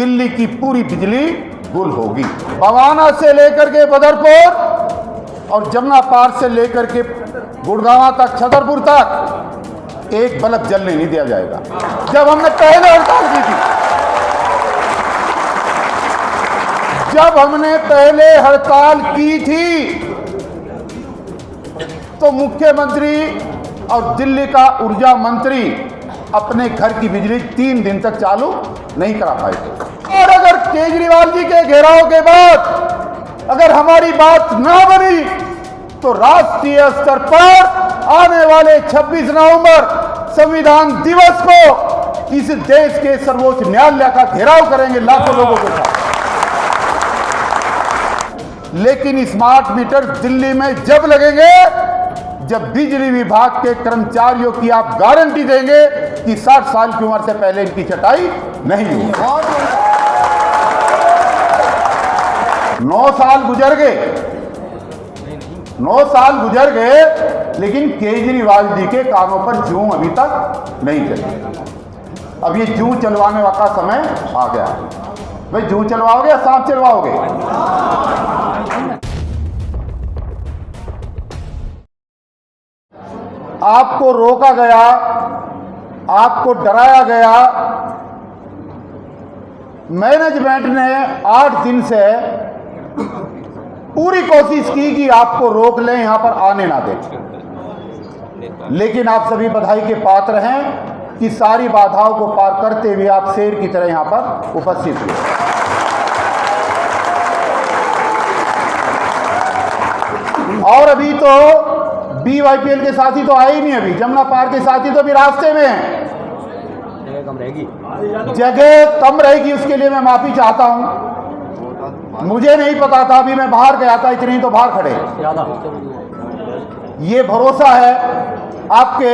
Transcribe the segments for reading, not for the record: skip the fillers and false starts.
दिल्ली की पूरी बिजली गुल होगी। बवाना से लेकर के बदरपुर और जमुना पार से लेकर के गुड़गांव तक, छतरपुर तक एक बल्ब जलने नहीं दिया जाएगा। जब हमने पहले हड़ताल की थी, जब हमने पहले हड़ताल की थी तो मुख्यमंत्री और दिल्ली का ऊर्जा मंत्री अपने घर की बिजली 3 दिन तक चालू नहीं करा पाए थे। और अगर केजरीवाल जी के घेराव के बाद अगर हमारी बात ना बनी तो राष्ट्रीय स्तर पर आने वाले 26 नवंबर संविधान दिवस को इस देश के सर्वोच्च न्यायालय का घेराव करेंगे लाखों लोगों के साथ। लेकिन स्मार्ट मीटर दिल्ली में जब लगेंगे जब बिजली विभाग के कर्मचारियों की आप गारंटी देंगे कि 60 साल की उम्र से पहले इनकी छटाई नहीं हुई। 9 साल गुजर गए, 9 साल गुजर गए, लेकिन केजरीवाल जी के कानों पर जूं अभी तक नहीं चली। अब ये जूं चलवाने का समय आ गया है। भाई जूं चलवाओगे या सांप चलवाओगे? आपको रोका गया, आपको डराया गया। मैनेजमेंट ने 8 दिन से पूरी कोशिश की कि आपको रोक लें, यहां पर आने ना दें। लेकिन आप सभी बधाई के पात्र हैं कि सारी बाधाओं को पार करते हुए आप शेर की तरह यहां पर उपस्थित हुए। और अभी तो BYPL के साथी तो आए ही नहीं, अभी जमुना पार के साथी तो अभी रास्ते में हैं। जगह कम रहेगी, उसके लिए मैं माफी चाहता हूं। मुझे नहीं पता था, अभी मैं बाहर गया था, इतने ही तो बाहर खड़े। ये भरोसा है आपके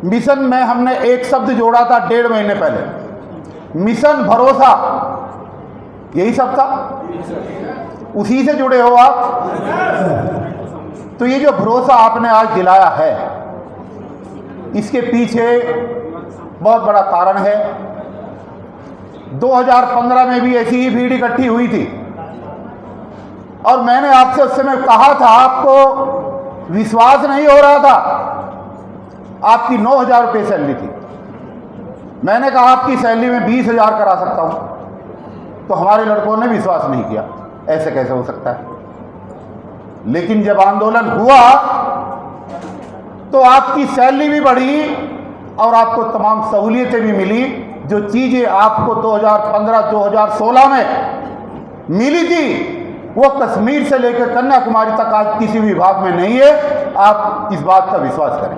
मिशन में। हमने एक शब्द जोड़ा था 1.5 महीने पहले, मिशन भरोसा, यही सब था, उसी से जुड़े हो आप। तो ये जो भरोसा आपने आज दिलाया है, इसके पीछे बहुत बड़ा कारण है। 2015 में भी ऐसी ही भीड़ इकट्ठी हुई थी और मैंने आपसे उस समय कहा था, आपको विश्वास नहीं हो रहा था। आपकी 9,000 रुपये सैलरी थी। मैंने कहा आपकी सैलरी में 20,000 करा सकता हूं। तो हमारे लड़कों ने विश्वास नहीं किया, ऐसे कैसे हो सकता है। लेकिन जब आंदोलन हुआ तो आपकी सैलरी भी बढ़ी और आपको तमाम सहूलियतें भी मिली। जो चीजें आपको 2015-2016 में मिली थी वो कश्मीर से लेकर कन्याकुमारी तक आज किसी विभाग में नहीं है। आप इस बात का विश्वास करें।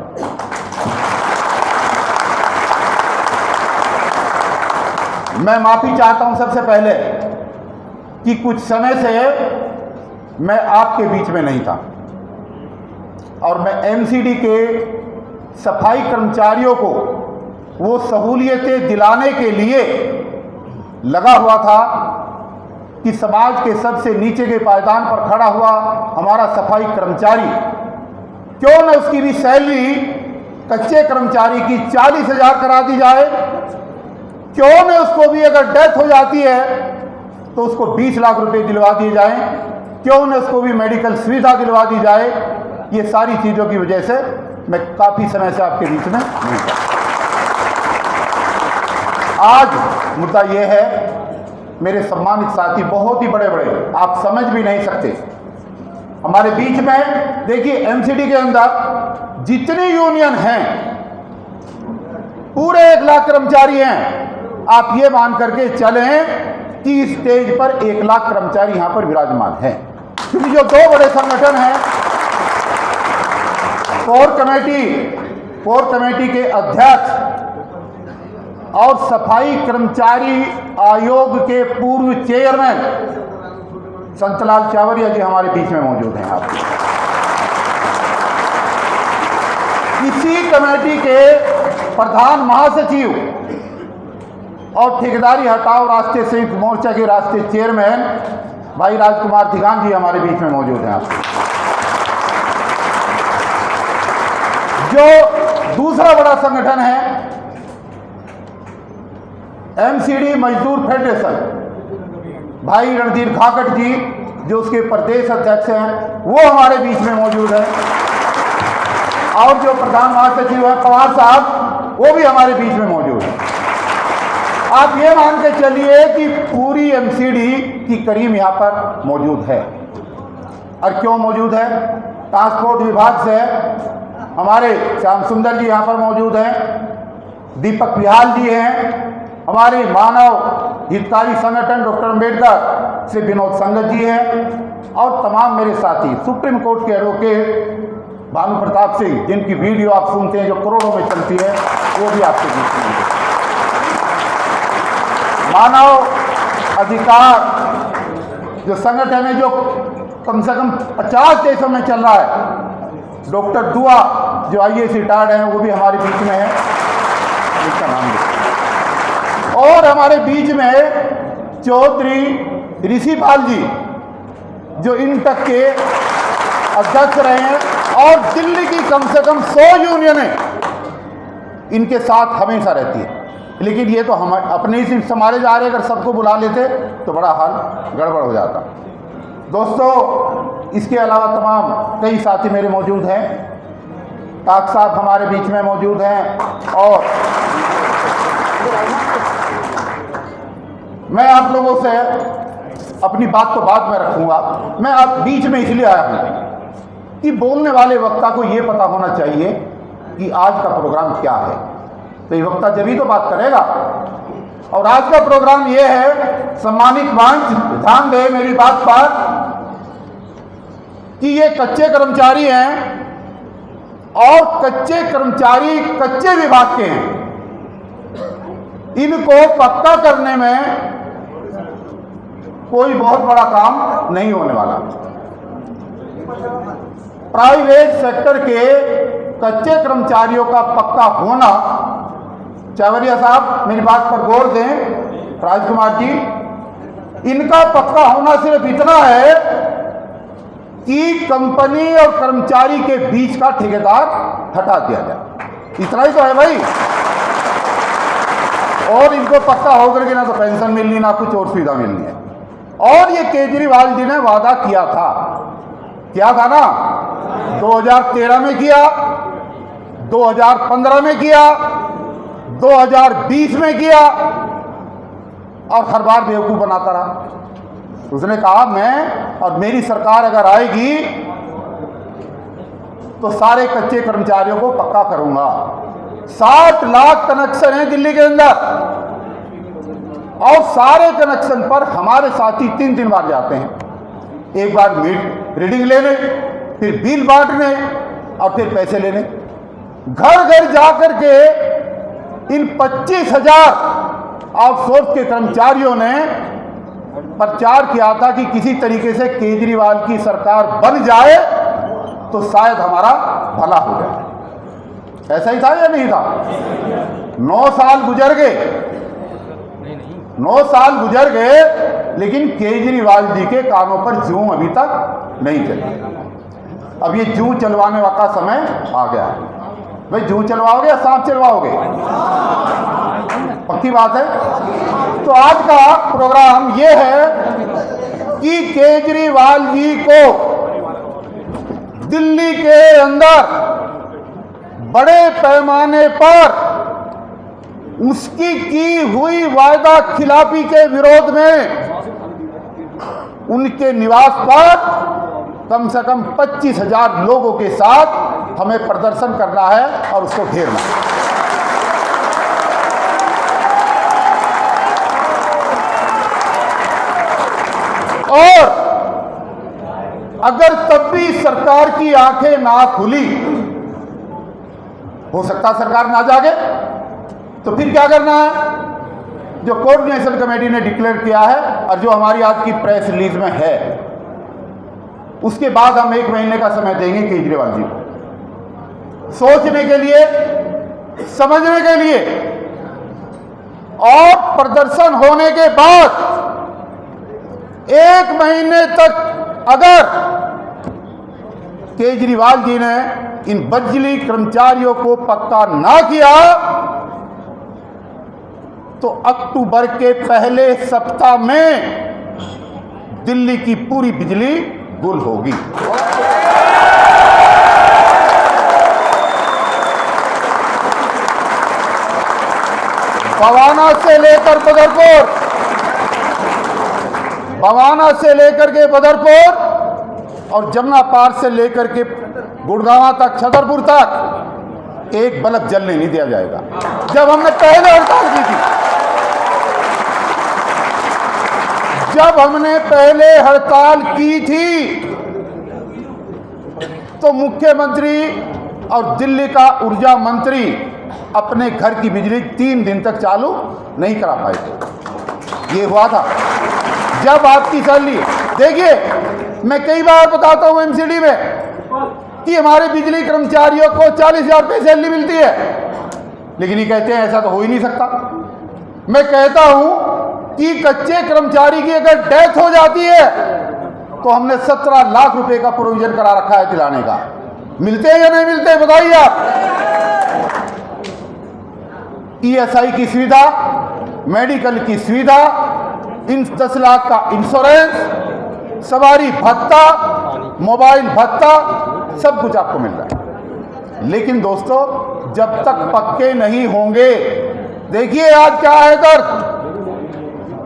मैं माफी चाहता हूं सबसे पहले कि कुछ समय से मैं आपके बीच में नहीं था और मैं MCD के सफाई कर्मचारियों को वो सहूलियतें दिलाने के लिए लगा हुआ था कि समाज के सबसे नीचे के पायदान पर खड़ा हुआ हमारा सफाई कर्मचारी, क्यों न उसकी भी सैलरी कच्चे कर्मचारी की 40,000 करा दी जाए। क्यों न उसको भी अगर डेथ हो जाती है तो उसको 20 लाख रुपए दिलवा दिए जाएं। क्यों न उसको भी मेडिकल सुविधा दिलवा दी जाए। ये सारी चीज़ों की वजह से मैं काफ़ी समय से आपके बीच में नहीं था। आज मुद्दा ये है, मेरे सम्मानित साथी बहुत ही बड़े बड़े, आप समझ भी नहीं सकते, हमारे बीच में देखिए MCD के अंदर जितनी यूनियन हैं पूरे 1 लाख कर्मचारी हैं। आप ये मान करके चलें कि स्टेज पर 1 लाख कर्मचारी यहां पर विराजमान हैं। क्योंकि जो 2 बड़े संगठन हैं, कोर कमेटी के अध्यक्ष और सफाई कर्मचारी आयोग के पूर्व चेयरमैन संतलाल चावरिया जी हमारे बीच में मौजूद हैं। आप इसी कमेटी के प्रधान महासचिव और ठेकेदारी हटाओ राष्ट्रीय संयुक्त मोर्चा के राष्ट्रीय चेयरमैन भाई राजकुमार धिगान जी हमारे बीच में मौजूद हैं। आप जो दूसरा बड़ा संगठन है एमसीडी मजदूर फेडरेशन भाई रणधीर घाकट जी जो उसके प्रदेश अध्यक्ष हैं वो हमारे बीच में मौजूद है, और जो प्रधान महासचिव है पवार साहब वो भी हमारे बीच में मौजूद है। आप ये मान के चलिए कि पूरी एमसीडी की करीम यहाँ पर मौजूद है। और क्यों मौजूद है? ट्रांसपोर्ट विभाग से हमारे श्याम सुंदर जी यहाँ पर मौजूद हैं, दीपक बिहाल जी हैं, हमारे मानव हितकारी संगठन डॉक्टर अम्बेडकर श्री विनोद संगत जी हैं, और तमाम मेरे साथी सुप्रीम कोर्ट के एडवोकेट भानु प्रताप सिंह जिनकी वीडियो आप सुनते हैं जो करोड़ों में चलती है, वो भी आपके बीच में हैं। मानव अधिकार जो संगठन है जो कम से कम 50 देशों में चल रहा है, डॉक्टर दुआ जो IAS रिटायर्ड हैं वो भी हमारे बीच में है, इसका नाम भी। और हमारे बीच में चौधरी ऋषिपाल जी जो इंटक के अध्यक्ष रहे हैं, और दिल्ली की कम से कम 100 यूनियनें इनके साथ हमेशा रहती है। लेकिन ये तो हम अपने ही सिर्फ संभाले जा रहे हैं, अगर सबको बुला लेते तो बड़ा हाल गड़बड़ हो जाता। दोस्तों, इसके अलावा तमाम कई साथी मेरे मौजूद हैं, टाक साहब हमारे बीच में मौजूद हैं, और मैं आप लोगों से अपनी बात तो बाद में रखूंगा। मैं आप बीच में इसलिए आया हूं कि बोलने वाले वक्ता को यह पता होना चाहिए कि आज का प्रोग्राम क्या है, तो ये वक्ता जब ही तो बात करेगा। और आज का प्रोग्राम ये है, सम्मानित मंच ध्यान दे मेरी बात पर, कि ये कच्चे कर्मचारी हैं, और कच्चे कर्मचारी कच्चे विभाग के हैं, इनको पक्का करने में कोई बहुत बड़ा काम नहीं होने वाला। प्राइवेट सेक्टर के कच्चे कर्मचारियों का पक्का होना, चावरिया साहब मेरी बात पर गौर दें, राजकुमार जी, इनका पक्का होना सिर्फ इतना है कि कंपनी और कर्मचारी के बीच का ठेकेदार हटा दिया जाए, इतना ही तो है भाई। और इनको पक्का होकर के ना तो पेंशन मिलनी ना कुछ और सुविधा मिलनी है। और ये केजरीवाल जी ने वादा किया था ना, 2013 में किया, 2015 में किया, 2020 में किया, और हर बार बेवकूफ बनाता रहा। उसने कहा मैं और मेरी सरकार अगर आएगी तो सारे कच्चे कर्मचारियों को पक्का करूंगा। 60 लाख कनेक्शन है दिल्ली के अंदर, और सारे कनेक्शन पर हमारे साथी 3 बार जाते हैं। एक बार रीडिंग लेने, फिर बिल बांटने, और फिर पैसे लेने। घर घर जाकर के इन 25,000 आउटसोर्स के कर्मचारियों ने प्रचार किया था कि किसी तरीके से केजरीवाल की सरकार बन जाए तो शायद हमारा भला हो जाए। ऐसा ही था या नहीं था? 9 साल गुजर गए, 9 साल गुजर गए, लेकिन केजरीवाल जी के कानों पर जूं अभी तक नहीं चली। अब ये जूं चलवाने का समय आ गया है। भाई जूं चलवाओगे या सांप चलवाओगे? पक्की बात है। तो आज का प्रोग्राम ये है कि केजरीवाल जी को दिल्ली के अंदर बड़े पैमाने पर उसकी की हुई वायदा खिलाफी के विरोध में उनके निवास पर कम से कम 25,000 लोगों के साथ हमें प्रदर्शन करना है और उसको घेरना है। और अगर तब भी सरकार की आंखें ना खुली, हो सकता सरकार ना जागे, तो फिर क्या करना है? जो कोऑर्डिनेशन कमेटी ने डिक्लेयर किया है और जो हमारी आज की प्रेस रिलीज में है, उसके बाद हम 1 महीने का समय देंगे केजरीवाल जी को सोचने के लिए, समझने के लिए, और प्रदर्शन होने के बाद 1 महीने तक अगर केजरीवाल जी ने इन बिजली कर्मचारियों को पक्का ना किया तो अक्टूबर के पहले सप्ताह में दिल्ली की पूरी बिजली गुल होगी। बवाना से लेकर बदरपुर, बवाना से लेकर के बदरपुर और जमुना पार से लेकर के गुड़गांव तक, छतरपुर तक एक बल्ब जलने नहीं दिया जाएगा। जब हमने पहले हड़ताल की थी, जब हमने पहले हड़ताल की थी तो मुख्यमंत्री और दिल्ली का ऊर्जा मंत्री अपने घर की बिजली 3 दिन तक चालू नहीं करा पाए थे। ये हुआ था जब आपकी सैलरी, देखिए मैं कई बार बताता हूं एमसीडी में कि हमारे बिजली कर्मचारियों को 40,000 रुपये सैलरी मिलती है, लेकिन ये कहते हैं ऐसा तो हो ही नहीं सकता। मैं कहता हूं कि कच्चे कर्मचारी की अगर डेथ हो जाती है तो हमने 17 लाख रुपए का प्रोविजन करा रखा है दिलाने का। मिलते हैं या नहीं मिलते बताइए आप। ईएसआई की सुविधा, मेडिकल की सुविधा, इन 10 लाख का इंश्योरेंस, सवारी भत्ता, मोबाइल भत्ता, सब कुछ आपको मिल रहा है। लेकिन दोस्तों जब तक पक्के नहीं होंगे, देखिए आज क्या है दर्द,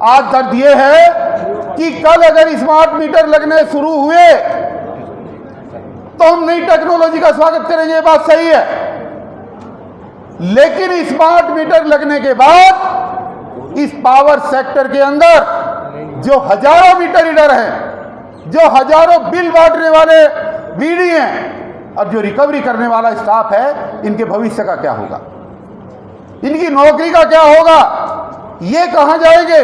आज दर्द ये है कि कल अगर स्मार्ट मीटर लगने शुरू हुए तो हम नई टेक्नोलॉजी का स्वागत करेंगे, ये बात सही है। लेकिन स्मार्ट मीटर लगने के बाद इस पावर सेक्टर के अंदर जो हजारों मीटर रीडर हैं, जो हजारों बिल बांटने वाले बीडी हैं और जो रिकवरी करने वाला स्टाफ है, इनके भविष्य का क्या होगा, इनकी नौकरी का क्या होगा, ये कहां जाएंगे।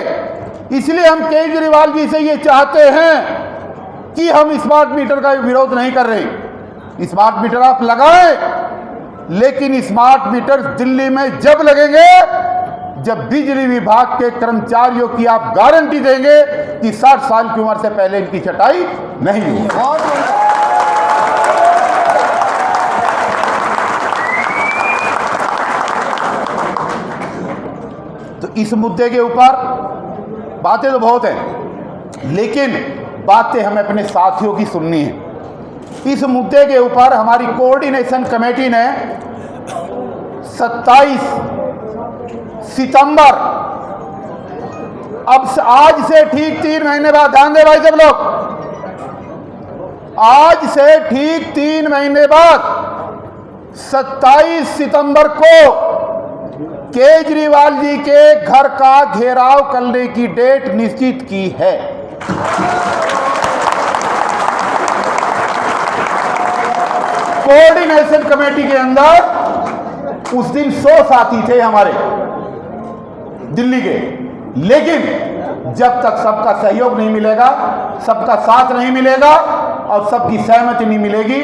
इसलिए हम केजरीवाल जी से ये चाहते हैं कि हम स्मार्ट मीटर का विरोध नहीं कर रहे। स्मार्ट मीटर आप लगाएं, लेकिन स्मार्ट मीटर दिल्ली में जब लगेंगे जब बिजली विभाग के कर्मचारियों की आप गारंटी देंगे कि 60 साल की उम्र से पहले इनकी छटाई नहीं होगी। तो इस मुद्दे के ऊपर बातें तो बहुत हैं, लेकिन बातें हमें अपने साथियों की सुननी है। इस मुद्दे के ऊपर हमारी कोऑर्डिनेशन कमेटी ने 27 सितंबर, अब आज से ठीक 3 महीने बाद, ध्यान दे भाई सब लोग, आज से ठीक 3 महीने बाद 27 सितंबर को केजरीवाल जी के घर का घेराव करने की डेट निश्चित की है। कोऑर्डिनेशन कमेटी के अंदर उस दिन 100 साथी थे हमारे दिल्ली के, लेकिन जब तक सबका सहयोग नहीं मिलेगा, सबका साथ नहीं मिलेगा और सबकी सहमति नहीं मिलेगी,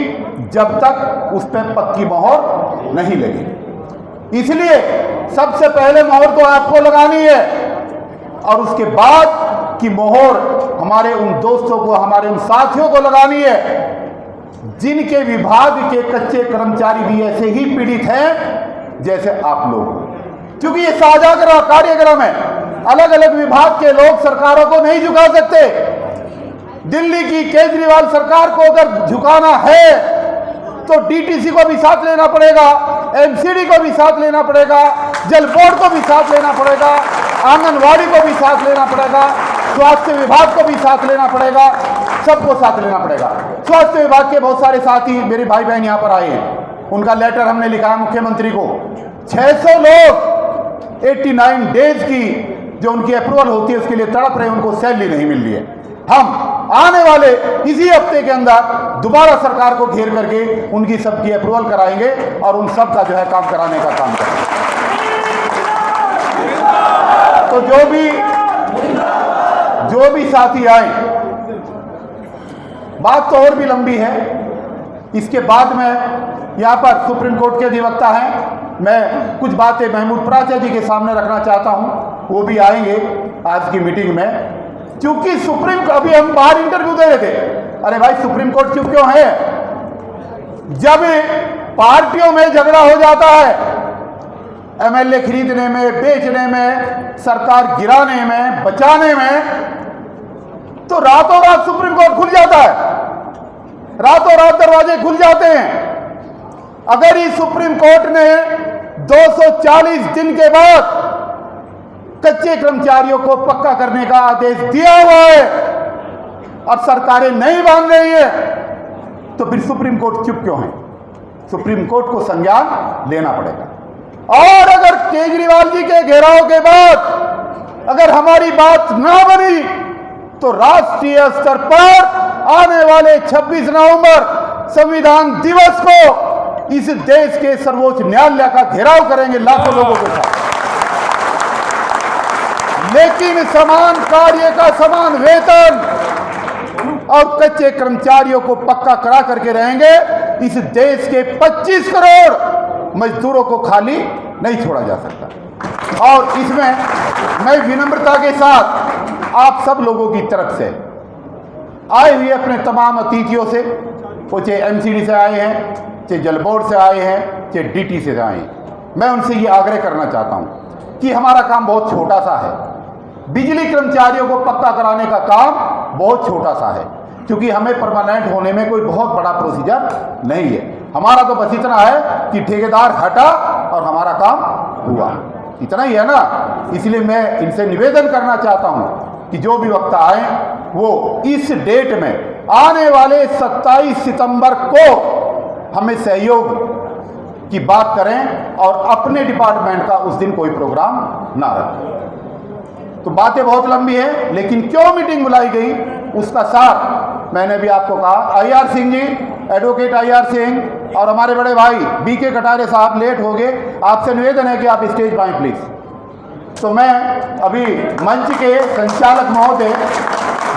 जब तक उस पर पक्की मोहर नहीं लगेगी। इसलिए सबसे पहले मोहर तो आपको लगानी है और उसके बाद की मोहर हमारे उन दोस्तों को, हमारे उन साथियों को लगानी है जिनके विभाग के कच्चे कर्मचारी भी ऐसे ही पीड़ित हैं जैसे आप लोग। क्योंकि ये साझा कार्यक्रम है, अलग अलग विभाग के लोग सरकारों को नहीं झुका सकते। दिल्ली की केजरीवाल सरकार को अगर झुकाना है तो डीटीसी को भी साथ लेना पड़ेगा, एमसीडी को भी साथ लेना पड़ेगा, जल बोर्ड को भी साथ लेना पड़ेगा, आंगनवाड़ी को भी साथ लेना पड़ेगा, स्वास्थ्य विभाग को भी साथ लेना पड़ेगा, सबको साथ लेना पड़ेगा। स्वास्थ्य विभाग के बहुत सारे साथी मेरे भाई बहन यहाँ पर आए हैं, उनका लेटर हमने लिखा है मुख्यमंत्री को। 600 लोग 89 डेज की जो उनकी अप्रूवल होती है उसके लिए तड़प रहे हैं, उनको सैलरी नहीं मिल रही है। हम आने वाले इसी हफ्ते के अंदर दोबारा सरकार को घेर करके उनकी सबकी अप्रूवल कराएंगे और उन सब का जो है काम कराने का काम करेंगे। तो जो भी साथी आए, बात तो और भी लंबी है। इसके बाद में यहाँ पर सुप्रीम कोर्ट के अधिवक्ता हैं, मैं कुछ बातें महमूद प्राचा जी के सामने रखना चाहता हूँ, वो भी आएंगे आज की मीटिंग में। क्योंकि सुप्रीम, अभी हम बाहर इंटरव्यू दे रहे थे, अरे भाई सुप्रीम कोर्ट चुप क्यों है? जब पार्टियों में झगड़ा हो जाता है एमएलए खरीदने में, बेचने में, सरकार गिराने में, बचाने में, तो रातों रात सुप्रीम कोर्ट खुल जाता है, रातों रात दरवाजे खुल जाते हैं। अगर इस सुप्रीम कोर्ट ने 240 दिन के बाद कच्चे कर्मचारियों को पक्का करने का आदेश दिया हुआ है और सरकारें नहीं मान रही है, तो फिर सुप्रीम कोर्ट चुप क्यों है? सुप्रीम कोर्ट को संज्ञान लेना पड़ेगा। और अगर केजरीवाल जी के घेराव के बाद अगर हमारी बात ना बनी, तो राष्ट्रीय स्तर पर आने वाले 26 नवंबर संविधान दिवस को इस देश के सर्वोच्च न्यायालय का घेराव करेंगे लाखों लोगों के साथ। लेकिन समान कार्य का समान वेतन और कच्चे कर्मचारियों को पक्का करा करके रहेंगे। इस देश के 25 करोड़ मजदूरों को खाली नहीं छोड़ा जा सकता। और इसमें मैं विनम्रता के साथ आप सब लोगों की तरफ से आए हुए अपने तमाम अतिथियों से, वो चाहे एमसीडी से आए हैं, चाहे जल बोर्ड से आए हैं, चाहे डीटी से आए हैं, मैं उनसे ये आग्रह करना चाहता हूं कि हमारा काम बहुत छोटा सा है। बिजली कर्मचारियों को पक्का कराने का काम बहुत छोटा सा है, क्योंकि हमें परमानेंट होने में कोई बहुत बड़ा प्रोसीजर नहीं है। हमारा तो बस इतना है कि ठेकेदार हटा और हमारा काम हुआ, इतना ही है ना। इसलिए मैं इनसे निवेदन करना चाहता हूं कि जो भी वक्ता आए वो इस डेट में आने वाले 27 सितंबर को हमें सहयोग की बात करें और अपने डिपार्टमेंट का उस दिन कोई प्रोग्राम ना रखें। तो बातें बहुत लंबी है, लेकिन क्यों मीटिंग बुलाई गई उसका सार मैंने भी आपको कहा। IR Singh ji, advocate IR Singh और हमारे बड़े भाई BK कटारे साहब लेट हो गए, आपसे निवेदन है कि आप स्टेज पाएं प्लीज। तो मैं अभी मंच के संचालक महोदय,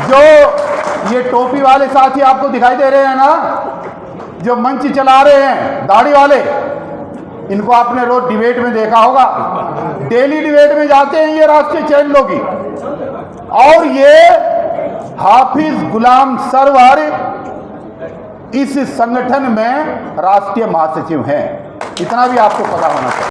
जो ये टोपी वाले साथी आपको दिखाई दे रहे हैं ना, जो मंच चला रहे हैं दाढ़ी वाले, इनको आपने रोज डिबेट में देखा होगा, डेली डिबेट में जाते हैं ये राष्ट्रीय चैनलों की। और ये हाफिज गुलाम सरवर इस संगठन में राष्ट्रीय महासचिव हैं, इतना भी आपको पता होना चाहिए।